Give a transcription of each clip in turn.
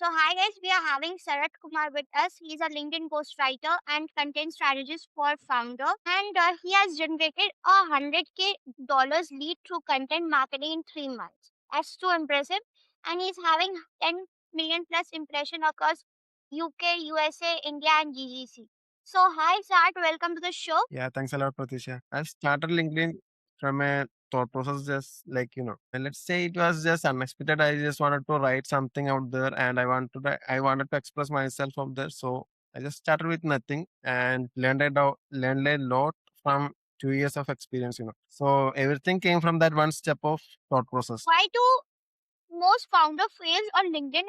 So, hi guys, we are having Sarat Kumar with us. He's a LinkedIn ghostwriter and content strategist for founder, and he has generated a $100K lead through content marketing in 3 months. That's too impressive, and he's having 10 million plus impression across UK, USA, India, and GCC. So, hi Sarat, welcome to the show. Yeah, thanks a lot, Pratisha. I started LinkedIn from a thought process, just let's say it was just unexpected. I just wanted to write something out there, and I wanted to express myself out there. So I just started with nothing and learned a lot from 2 years of experience. So everything came from that one step of thought process. Why do most founder fails on LinkedIn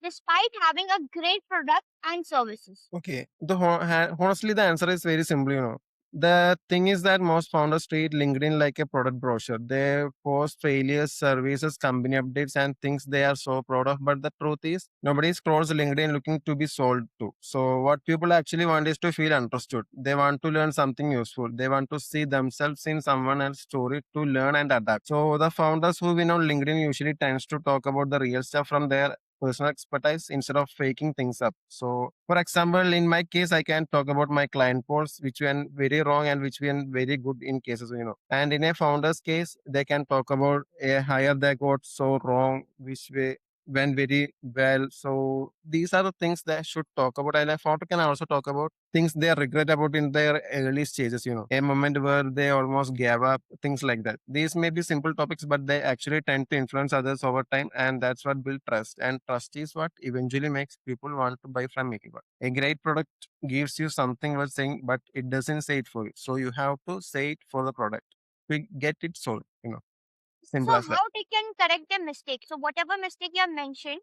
despite having a great product and services? Okay. Honestly, the answer is very simple. The thing is that most founders treat LinkedIn like a product brochure. They post failures, services, company updates, and things they are so proud of. But the truth is, nobody scrolls LinkedIn looking to be sold to. So, what people actually want is to feel understood. They want to learn something useful. They want to see themselves in someone else's story to learn and adapt. So, the founders who win on LinkedIn usually tends to talk about the real stuff from their personal expertise instead of faking things up. So, for example, in my case, I can talk about my client polls, which went very wrong and which went very good in cases. And in a founder's case, they can talk about a hire they got so wrong, which way went very well. So these are the things they should talk about. And a founder can also talk about things they regret about in their early stages, a moment where they almost gave up, things like that. These may be simple topics, but they actually tend to influence others over time, and that's what builds trust. And trust is what eventually makes people want to buy from making. A great product gives you something worth saying, but it doesn't say it for you. So you have to say it for the product to get it sold. So Simple as that. how they can correct their mistake? So whatever mistake you have mentioned,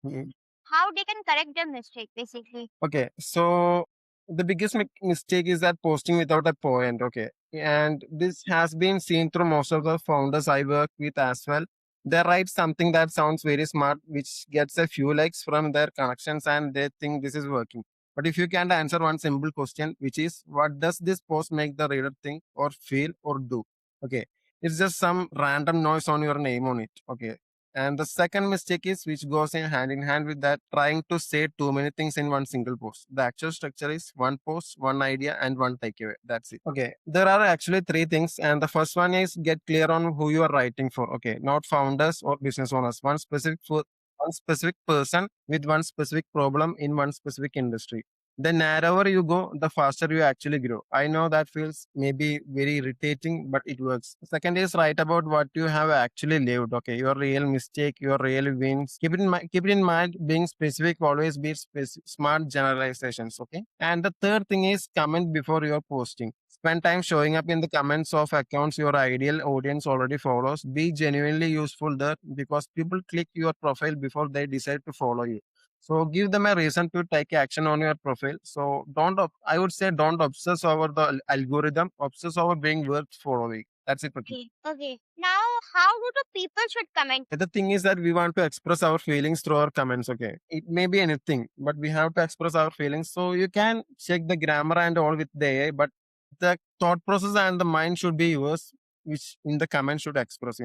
Mm. how they can correct their mistake basically. Okay, so the biggest mistake is that posting without a point. Okay, and this has been seen through most of the founders I work with as well. They write something that sounds very smart, which gets a few likes from their connections, and they think this is working. But if you can't answer one simple question, which is what does this post make the reader think or feel or do? Okay, it's just some random noise on your name on it. Okay, and the second mistake is which goes in hand with that trying to say too many things in one single post. The actual structure is one post, one idea, and one takeaway. That's it. Okay. There are actually three things. And the first one is get clear on who you are writing for. Okay. Not founders or business owners. One specific person with one specific problem in one specific industry. The narrower you go, the faster you actually grow. I know that feels maybe very irritating, but it works. Second is write about what you have actually lived. Okay, your real mistake, your real wins. Keep it in mind. Being specific always be smart generalizations. Okay, and the third thing is comment before you're posting. Spend time showing up in the comments of accounts your ideal audience already follows. Be genuinely useful there because people click your profile before they decide to follow you. So give them a reason to take action on your profile. So I would say don't obsess over the algorithm, obsess over being worth following. That's it, Pratik. Okay. Okay. Now how do the people should comment? The thing is that we want to express our feelings through our comments. Okay, it may be anything, but we have to express our feelings. So you can check the grammar and all with the AI, but the thought process and the mind should be yours, which in the comment should express.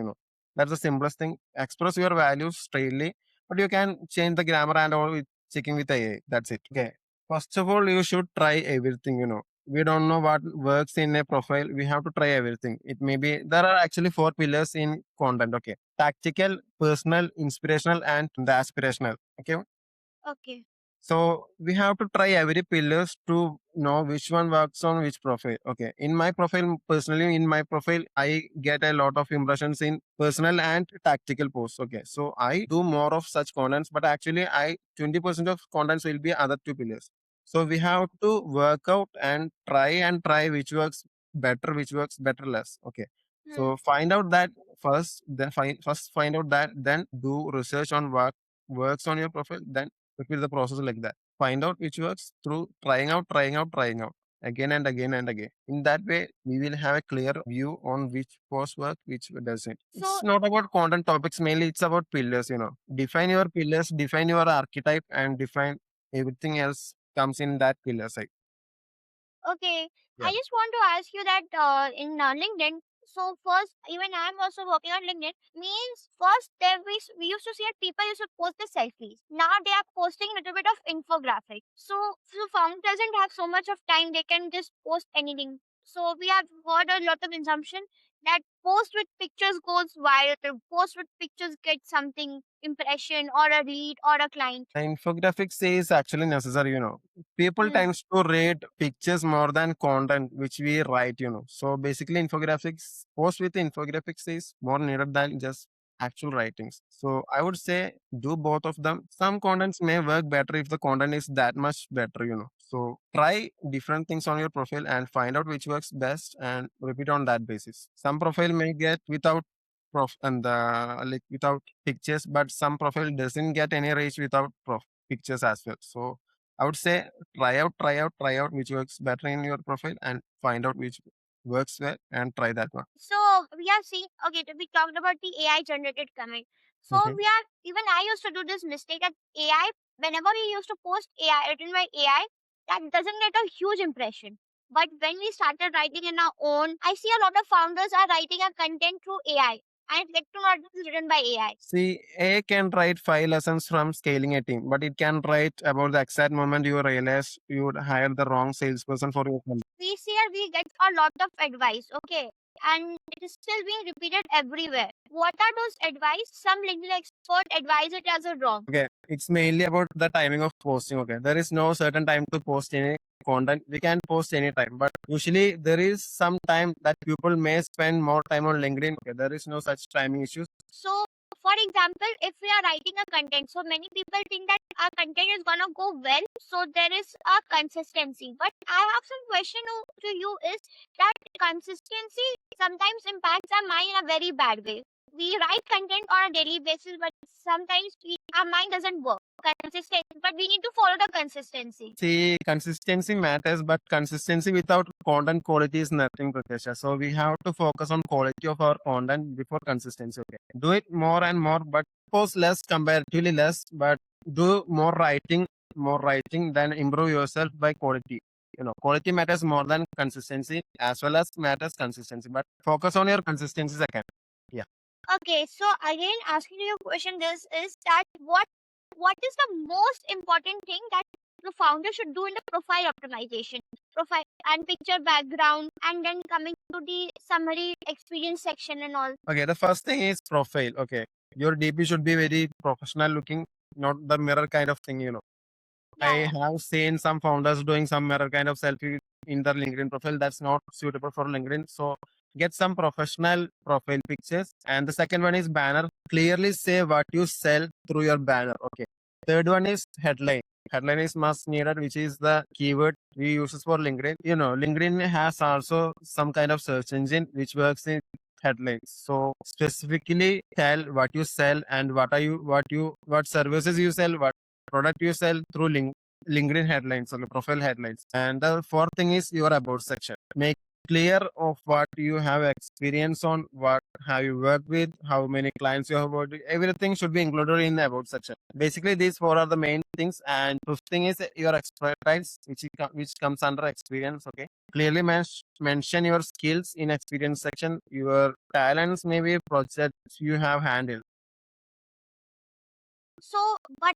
That's the simplest thing. Express your values straightly, but you can change the grammar and all with checking with AI. That's it. Okay. First of all, you should try everything. We don't know what works in a profile. We have to try everything. It may be there are actually four pillars in content. Okay, tactical, personal, inspirational, and the aspirational. Okay, Okay. so we have to try every pillars to know which one works on which profile. Okay. In my profile, personally, in my profile, I get a lot of impressions in personal and tactical posts. Okay. So I do more of such contents, but actually I 20% of contents will be other two pillars. So we have to work out and try which works better, which works better less. Okay. Hmm. So find out that first find out that, then do research on what works on your profile, then repeat the process like that. Find out which works through trying out again and again and again. In that way, we will have a clear view on which post work, which doesn't. So It's not about content topics mainly, it's about pillars. Define your pillars, define your archetype, and define everything else comes in that pillar side. okay. Yeah. I just want to ask you that in LinkedIn, So first, even I'm also working on LinkedIn. Means first there we used to see that people used to post the selfies. Now they are posting a little bit of infographic. So founder doesn't have so much of time. They can just post anything. So we have heard a lot of assumption that post with pictures goes viral. Post with pictures get something impression or a lead or a client. Infographics is actually necessary. People Hmm. tends to rate pictures more than content which we write. So basically infographics, post with infographics is more needed than just actual writings. So I would say do both of them. Some contents may work better if the content is that much better. So try different things on your profile and find out which works best and repeat on that basis. Some profile may get without like without pictures, but some profile doesn't get any reach without pictures as well. So I would say try out which works better in your profile and find out which works well and try that one. So we are seeing, okay, we talked about the AI generated comment. So Mhm. we are, even I used to do this mistake that AI, whenever we used to post AI written by AI, that doesn't get a huge impression. But when we started writing in our own, I see a lot of founders are writing a content through AI and it get to not be written by AI. See, A can write 5 lessons from scaling a team, but it can write about the exact moment you realize you would hire the wrong salesperson for your company. We see that we get a lot of advice, okay, and it is still being repeated everywhere. What are those advice? Some LinkedIn expert advise it as a wrong. Okay, it's mainly about the timing of posting. Okay, there is no certain time to post any content. We can post anytime, but usually there is some time that people may spend more time on LinkedIn. Okay, there is no such timing issues. So, for example, if we are writing a content, so many people think that our content is gonna go well, so there is a consistency. But I have some question to you is that consistency sometimes impacts our mind in a very bad way. We write content on a daily basis, but sometimes our mind doesn't work consistent. But we need to follow the consistency. See, consistency matters, but consistency without content quality is nothing, Prakesha. So we have to focus on quality of our content before consistency. Okay, do it more and more, but post less, comparatively less, but do more writing, then improve yourself by quality. Quality matters more than consistency, as well as matters consistency. But focus on your consistency second. Yeah. Okay, so again, asking you a question, this is that what is the most important thing that the founder should do in the profile optimization, profile and picture background, and then coming to the summary experience section and all. Okay, the first thing is profile. Okay, your DP should be very professional looking, not the mirror kind of thing. Yeah, I yeah. have seen some founders doing some mirror kind of selfie in their LinkedIn profile. That's not suitable for LinkedIn. So get some professional profile pictures. And the second one is banner. Clearly say what you sell through your banner. Okay. Third one is headline. Headline is must needed, which is the keyword we use for LinkedIn. LinkedIn has also some kind of search engine which works in headlines. So specifically tell what you sell and what services you sell, what product you sell through LinkedIn headlines or profile headlines. And the fourth thing is your about section. Make clear of what you have experience on, what have you worked with, how many clients you have worked with. Everything should be included in the about section. Basically, these four are the main things. And fifth thing is your expertise, which comes under experience. Okay, clearly mention your skills in experience section. Your talents, maybe projects you have handled. So, but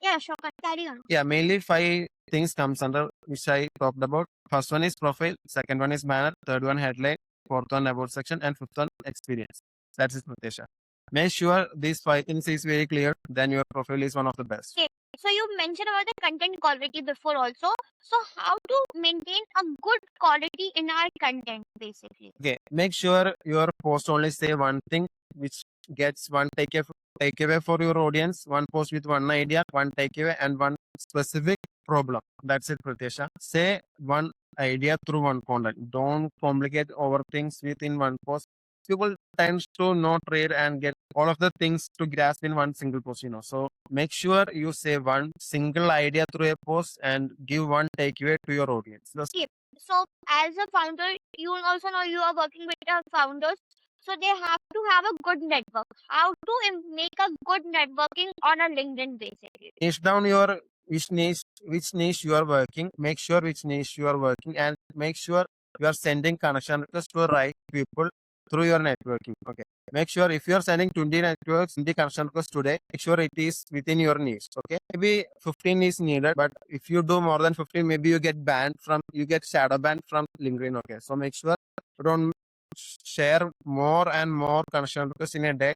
yeah, sure, carry on. Yeah, mainly five things comes under which I talked about. First one is profile, second one is banner, third one headline, fourth one about section, and fifth one experience. That's it, Pratesha. Make sure these five things is very clear. Then your profile is one of the best. Okay. So you mentioned about the content quality before also. So how to maintain a good quality in our content basically? Okay, make sure your post only say one thing which gets one takeaway for your audience. One post with one idea, one takeaway, and one specific problem. That's it, Pratesha. Say one idea through one content. Don't complicate over things within one post. People tend to not read and get all of the things to grasp in one single post. So make sure you say one single idea through a post and give one takeaway to your audience. Okay. So as a founder, you also know you are working with the founders. So they have to have a good network. How to make a good networking on a LinkedIn basically? Niche down your which niche you are working. Make sure which niche you are working and make sure you are sending connection request to the right people through your networking. Okay. Make sure if you are sending 20 networks, 20 connection requests today, make sure it is within your niche. Okay. Maybe 15 is needed, but if you do more than 15, maybe you get shadow banned from LinkedIn. Okay. So make sure you don't share more and more connection requests in a day.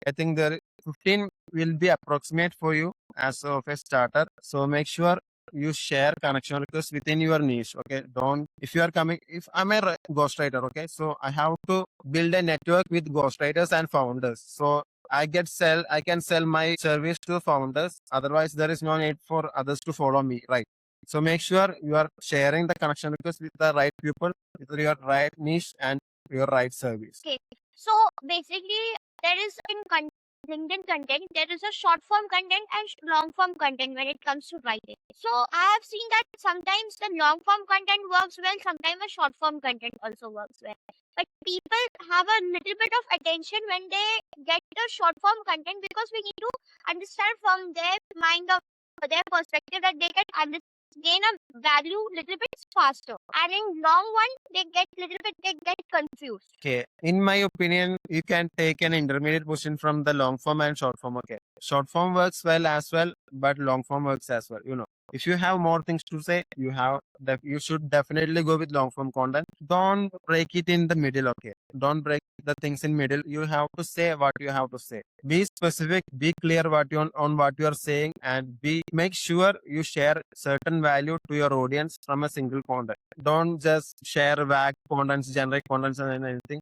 I think the 15 will be approximate for you as of a starter. So make sure you share connection requests within your niche. Okay. Don't, if you are coming, if I'm a ghostwriter, okay. So I have to build a network with ghostwriters and founders. So I can sell my service to founders. Otherwise, there is no need for others to follow me. Right. So make sure you are sharing the connection requests with the right people, with your right niche and your right service. Okay. So basically, there is LinkedIn content, there is a short form content and long form content when it comes to writing. So I have seen that sometimes the long form content works well, sometimes the short form content also works well. But people have a little bit of attention when they get the short form content because we need to understand from their mind of their perspective that they can gain a value little bit faster. And in long one, they get confused. Okay. In my opinion, you can take an intermediate position from the long form and short form. Okay. Short form works well as well, but long form works as well. If you have more things to say, you should definitely go with long form content. Don't break it in the middle. Okay. Don't break the things in middle. You have to say what you have to say. Be specific. Be clear on what you are saying, and make sure you share certain value to your audience from a single content. Don't just share vague contents, generic contents, and anything.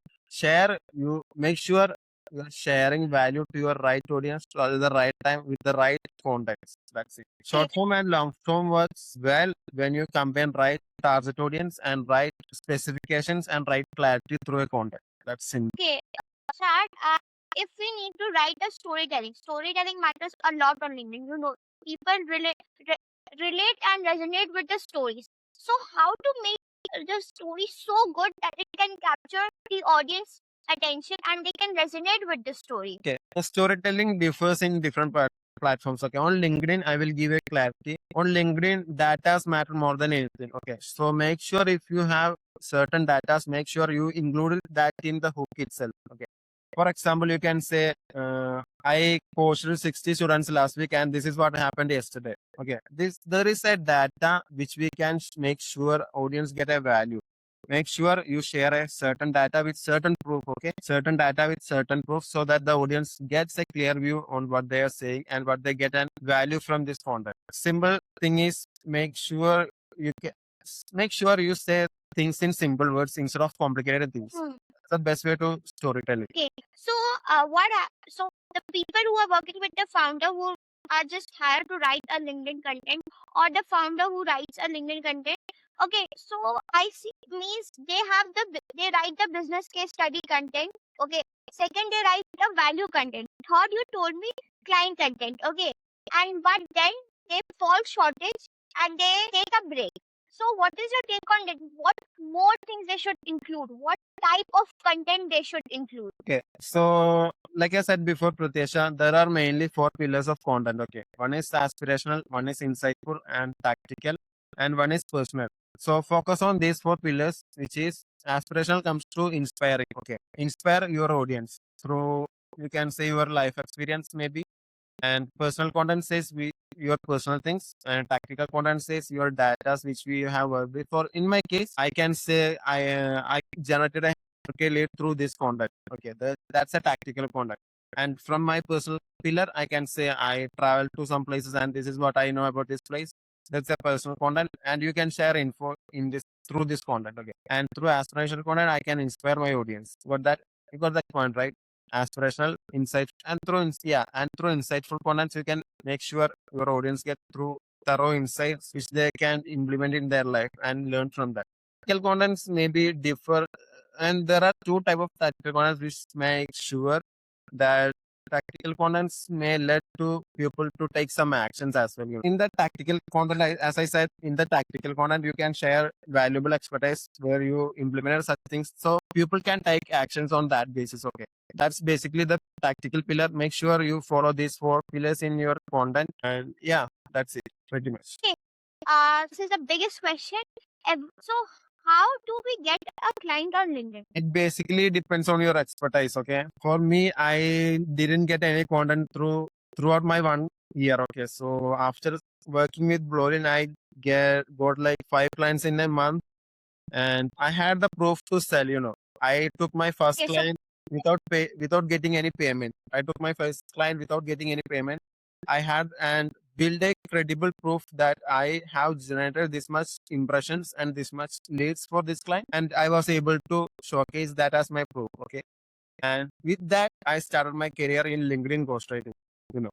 You make sure you're sharing value to your right audience at the right time with the right context. That's it. Short form and long form works well when you combine right target audience and right specifications and right clarity through a content. That's simple. Okay, Chad, if we need to write a storytelling matters a lot on LinkedIn. People relate and resonate with the stories. So, how to make the story so good that it can capture the audience attention and they can resonate with the story? Okay. The storytelling differs in different platforms. Okay. On LinkedIn, I will give a clarity. On LinkedIn, data matter more than anything. Okay. So make sure if you have certain data, make sure you include that in the hook itself. Okay. For example, you can say, I coached 60 students last week and this is what happened yesterday. Okay. There is a data which we can make sure audience get a value. Make sure you share a certain data with certain proof. Okay. Certain data with certain proof so that the audience gets a clear view on what they are saying and what they get and value from this content. Simple thing is you can make sure you say things in simple words instead of complicated things. The best way to storytelling. Okay, so so the people who are working with the founder who are just hired to write a LinkedIn content, or the founder who writes a LinkedIn content. Okay, so I see means they write the business case study content. Okay, second they write the value content. Third you told me client content. Okay, and but then they fall shortage and they take a break. So what is your take on that? What more things they should include? What type of content they should include? Okay. So, like I said before, Pratyesha, there are mainly four pillars of content. Okay. One is aspirational, one is insightful and tactical, and one is personal. So, focus on these four pillars, which is aspirational comes to inspiring. Okay. Inspire your audience through, you can say, your life experience, maybe, and personal content says your personal things, and tactical content says your data which we have worked before. In my case, I can say I generated a lead through this content. Okay, that's a tactical content. And from my personal pillar, I can say I travel to some places and this is what I know about this place. That's a personal content, and you can share info in this through this content. Okay, and through aspirational content, I can inspire my audience. You got that point, right? Aspirational, insight, and through insightful contents, you can make sure your audience get through thorough insights which they can implement in their life and learn from that. Tactical contents maybe differ, and there are two type of tactical contents which make sure that tactical contents may lead to people to take some actions as well. In the tactical content, as I said, in the tactical content, you can share valuable expertise where you implemented such things, so people can take actions on that basis. Okay, that's basically the tactical pillar. Make sure you follow these four pillars in your content, and yeah, that's it, pretty much. Okay, this is the biggest question. So How do we get a client on LinkedIn? It basically depends on your expertise. Okay. For me, I didn't get any content throughout my 1 year. Okay. So after working with Blolin, I got like 5 clients in a month, and I had the proof to sell. I took my first Okay, so client without getting any payment. I took my first client without getting any payment. I had and build a credible proof that I have generated this much impressions and this much leads for this client, and I was able to showcase that as my proof. Okay, and with that, I started my career in LinkedIn ghostwriting. You know,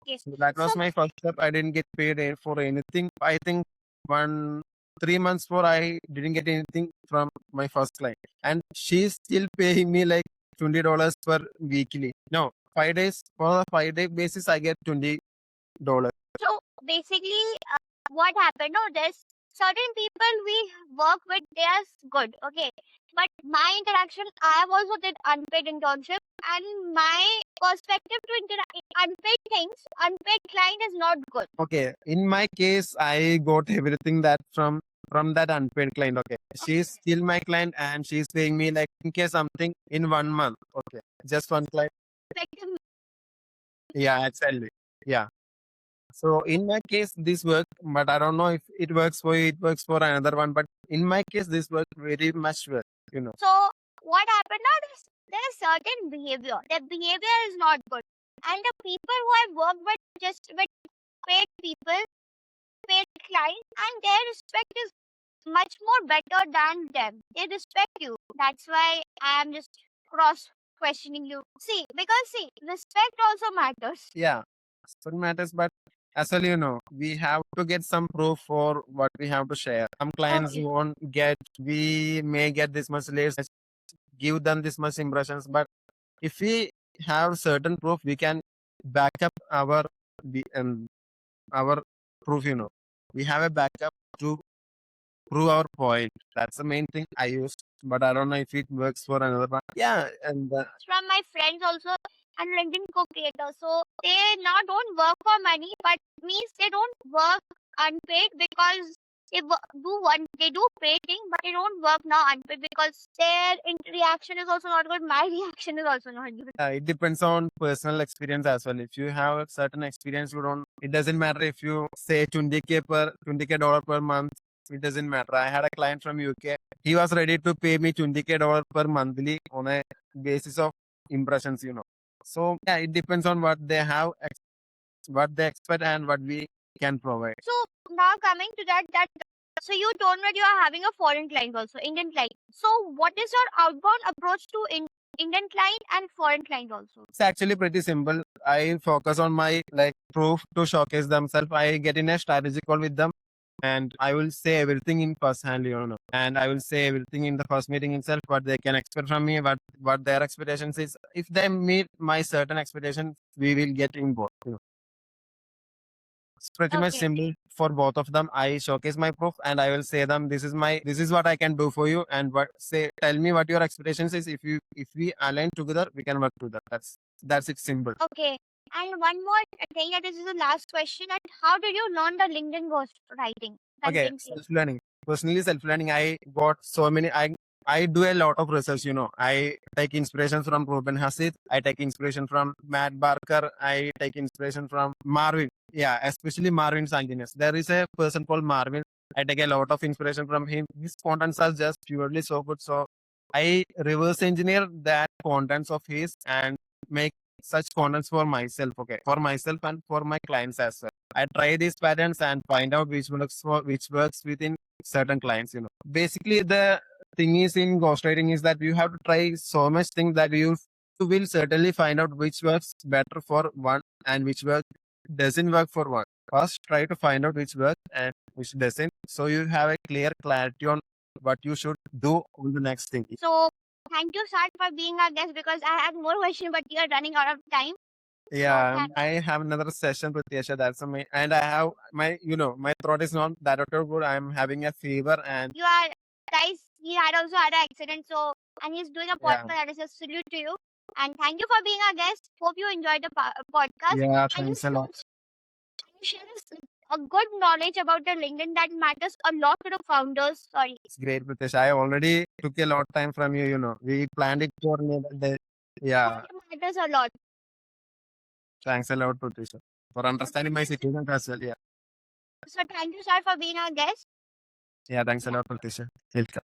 okay, so that so was my first step. I didn't get paid for anything. I think one 3 months for I didn't get anything from my first client, and she's still paying me like $20 per weekly. No, 5 days for a 5 day basis. I get $20. so basically, what happened? No, there's certain people we work with. They are good, okay. But my interaction, I have also did unpaid internship, and my perspective to unpaid things, unpaid client is not good. Okay, in my case, I got everything that from that unpaid client. Okay, she's Okay. still my client, and she's paying me like in case something in 1 month. Okay, just one client. Perspective. Yeah, exactly. Yeah. So in my case, this works, but I don't know if it works for you. It works for another one, but in my case, this works very much well. So what happened now? There's certain behavior. Their behavior is not good, and the people who I work with just with paid people, paid clients, and their respect is much more better than them. They respect you. That's why I am just cross questioning you. See, because see, respect also matters. Yeah, so it matters, but as well, we have to get some proof for what we have to share. Some clients Okay. won't get, we may get this much leads, give them this much impressions, but if we have certain proof, we can back up our proof. We have a backup to prove our point. That's the main thing I use, but I don't know if it works for another one. Yeah, and From my friends also and LinkedIn co-creators. So they now don't work for money, but means they don't work unpaid because they do paid thing, but they don't work now unpaid because their reaction is also not good. My reaction is also not good. it depends on personal experience as well. If you have a certain experience, you don't. It doesn't matter if you say 20K dollar per month. It doesn't matter. I had a client from UK. He was ready to pay me 20K dollar per monthly on a basis of impressions. So yeah, it depends on what they have, what they expect, and what we can provide. So now coming to that so you told me that you are having a foreign client also, Indian client. So what is your outbound approach to Indian client and foreign client also? It's actually pretty simple. I focus on my like proof to showcase themselves. I get in a strategy call with them, and I will say everything in first hand. And I will say everything in the first meeting itself, what they can expect from me, what their expectations is. If they meet my certain expectations, we will get involved. It's pretty much Okay. simple for both of them. I showcase my proof, and I will say them, this is what I can do for you, and tell me what your expectations is. If we align together, we can work together. That's it, simple. Okay. And one more thing, that this is the last question. And how did you learn the LinkedIn ghost writing? Okay, Content creation. self-learning. Personally, self-learning, I got so many. I do a lot of research. I take inspiration from Ruben Hassid. I take inspiration from Matt Barker. I take inspiration from Marvin. Yeah, especially Marvin Sanguinus. There is a person called Marvin. I take a lot of inspiration from him. His contents are just purely so good. So I reverse engineer that contents of his and make such contents for myself. Okay, for myself and for my clients as well. I try these patterns and find out which works within certain clients. Basically, the thing is in ghostwriting is that you have to try so much things that you will certainly find out which works better for one and which work doesn't work for one. First, try to find out which works and which doesn't, so you have a clear clarity on what you should do on the next thing. So thank you, Sat, for being our guest because I had more questions, but we are running out of time. So Yeah, I have another session with Yasha. That's amazing. And I have my throat is not that at all good. I'm having a fever and you are guys. He had also had an accident. So and he's doing a yeah, podcast. That is a salute to you. And thank you for being our guest. Hope you enjoyed the podcast. yeah. And you Thanks a lot. should share this a good knowledge about the LinkedIn that matters a lot to the founders. Sorry. It's great, Pritesh. I already took a lot of time from you. We planned it for another day. Yeah, It matters a lot. thanks a lot, Pritesh, for understanding my situation as well. Yeah, So thank you, sir, for being our guest. yeah, thanks a Yeah. lot, Pritesh. Welcome.